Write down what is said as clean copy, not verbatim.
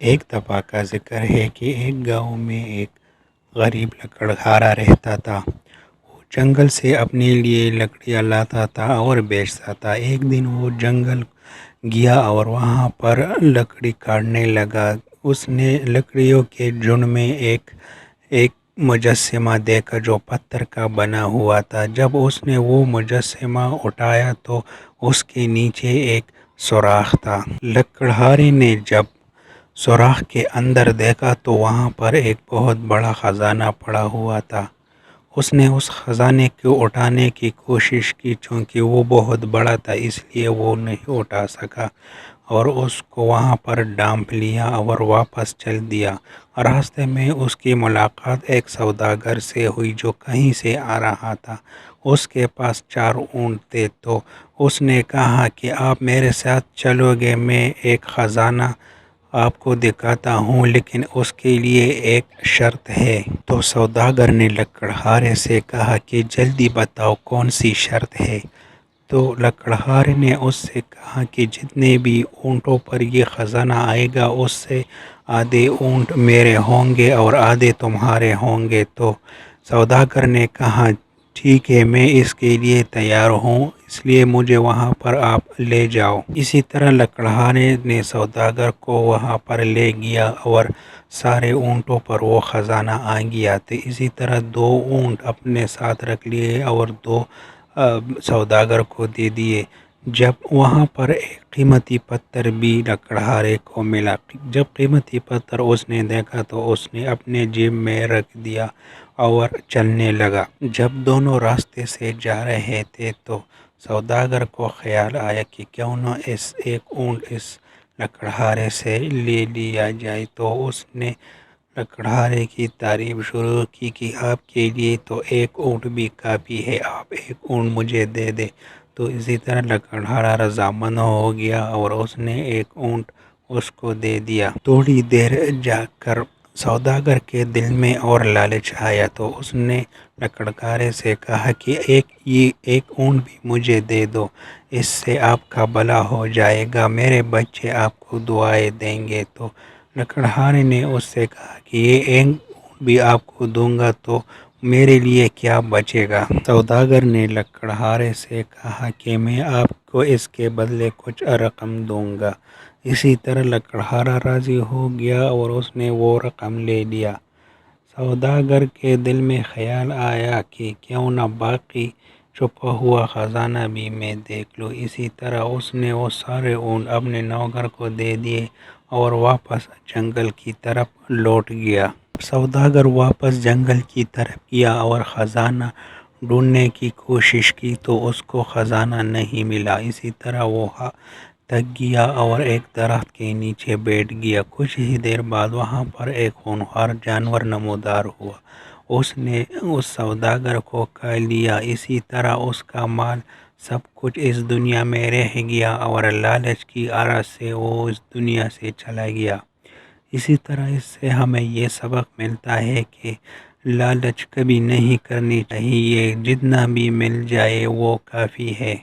ایک دفعہ کا ذکر ہے کہ ایک گاؤں میں ایک غریب لکڑہارا رہتا تھا۔ وہ جنگل سے اپنے لیے لکڑیاں لاتا تھا اور بیچتا تھا۔ ایک دن وہ جنگل گیا اور وہاں پر لکڑی کاٹنے لگا۔ اس نے لکڑیوں کے جھنڈ میں ایک مجسمہ دیکھا جو پتھر کا بنا ہوا تھا۔ جب اس نے وہ مجسمہ اٹھایا تو اس کے نیچے ایک سوراخ تھا۔ لکڑہارے نے جب سوراخ کے اندر دیکھا تو وہاں پر ایک بہت بڑا خزانہ پڑا ہوا تھا۔ اس نے اس خزانے کو اٹھانے کی کوشش کی، چونکہ وہ بہت بڑا تھا اس لیے وہ نہیں اٹھا سکا اور اس کو وہاں پر ڈانپ لیا اور واپس چل دیا۔ راستے میں اس کی ملاقات ایک سوداگر سے ہوئی جو کہیں سے آ رہا تھا۔ اس کے پاس 4 اونٹ تھے تو اس نے کہا کہ آپ میرے ساتھ چلو گے، میں ایک خزانہ آپ کو دکھاتا ہوں، لیکن اس کے لیے ایک شرط ہے۔ تو سوداگر نے لکڑہارے سے کہا کہ جلدی بتاؤ کون سی شرط ہے۔ تو لکڑہارے نے اس سے کہا کہ جتنے بھی اونٹوں پر یہ خزانہ آئے گا اس سے آدھے اونٹ میرے ہوں گے اور آدھے تمہارے ہوں گے۔ تو سوداگر نے کہا ٹھیک ہے، میں اس کے لیے تیار ہوں، اس لیے مجھے وہاں پر آپ لے جاؤ۔ اسی طرح لکڑہارے نے سوداگر کو وہاں پر لے گیا اور سارے اونٹوں پر وہ خزانہ آ گیا تھا۔ اسی طرح 2 اونٹ اپنے ساتھ رکھ لیے اور 2 سوداگر کو دے دیے۔ جب وہاں پر ایک قیمتی پتھر بھی لکڑہارے کو ملا۔ جب قیمتی پتھر اس نے دیکھا تو اس نے اپنے جیب میں رکھ دیا اور چلنے لگا۔ جب دونوں راستے سے جا رہے تھے تو سوداگر کو خیال آیا کہ کیوں نہ ایک اونٹ اس لکڑہارے سے لے لیا جائے۔ تو اس نے لکڑہارے کی تعریف شروع کی کہ آپ کے لیے تو ایک اونٹ بھی کافی ہے، آپ ایک اونٹ مجھے دے دیں۔ تو اسی طرح لکڑہارا رضامند ہو گیا اور اس نے ایک اونٹ اس کو دے دیا۔ تھوڑی دیر جا کر سوداگر کے دل میں اور لالچ آیا تو اس نے لکڑہارے سے کہا کہ یہ ایک اونٹ بھی مجھے دے دو، اس سے آپ کا بھلا ہو جائے گا، میرے بچے آپ کو دعائیں دیں گے۔ تو لکڑہارے نے اس سے کہا کہ یہ ایک اونٹ بھی آپ کو دوں گا تو میرے لیے کیا بچے گا۔ سوداگر نے لکڑہارے سے کہا کہ میں آپ کو اس کے بدلے کچھ رقم دوں گا۔ اسی طرح لکڑہارا راضی ہو گیا اور اس نے وہ رقم لے لیا۔ سوداگر کے دل میں خیال آیا کہ کیوں نہ باقی چھپا ہوا خزانہ بھی میں دیکھ لوں۔ اسی طرح اس نے وہ سارے اونٹ اپنے نوکر کو دے دیے اور واپس جنگل کی طرف لوٹ گیا۔ سوداگر واپس جنگل کی طرف گیا اور خزانہ ڈھونڈنے کی کوشش کی تو اس کو خزانہ نہیں ملا۔ اسی طرح وہ تھک گیا اور ایک درخت کے نیچے بیٹھ گیا۔ کچھ ہی دیر بعد وہاں پر ایک ہونہار جانور نمودار ہوا۔ اس نے اس سوداگر کو کھا لیا۔ اسی طرح اس کا مال سب کچھ اس دنیا میں رہ گیا اور لالچ کی آڑ سے وہ اس دنیا سے چلا گیا۔ اسی طرح اس سے ہمیں یہ سبق ملتا ہے کہ لالچ کبھی نہیں کرنی چاہیے، جتنا بھی مل جائے وہ کافی ہے۔